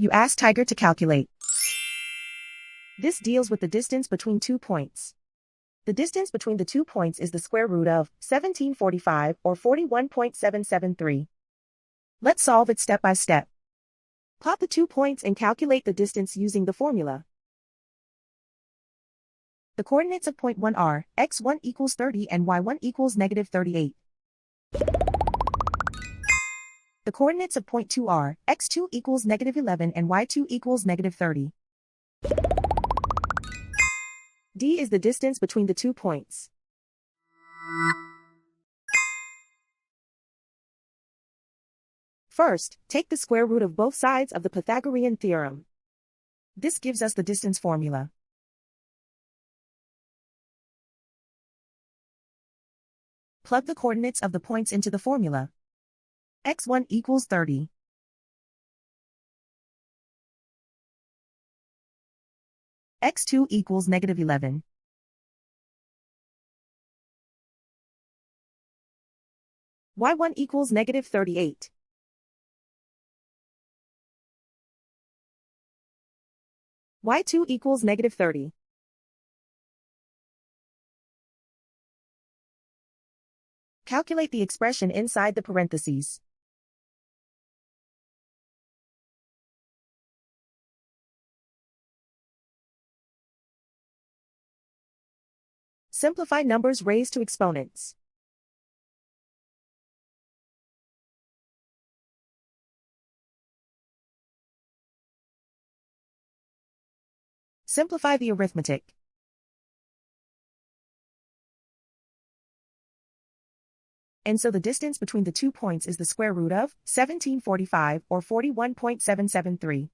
You ask Tiger to calculate. This deals with the distance between 2 points. The distance between the 2 points is the square root of 1745 or 41.773. Let's solve it step by step. Plot the 2 points and calculate the distance using the formula. The coordinates of point 1 are x1 equals 30 and y1 equals negative 38. The coordinates of point 2 are x2 equals negative 11 and y2 equals negative 30. D is the distance between the 2 points. First, take the square root of both sides of the Pythagorean theorem. This gives us the distance formula. Plug the coordinates of the points into the formula. x1 equals 30. x2 equals negative 11. y1 equals negative 38. y2 equals negative 30. Calculate the expression inside the parentheses. Simplify numbers raised to exponents. Simplify the arithmetic. And so the distance between the 2 points is the square root of 1745 or 41.773.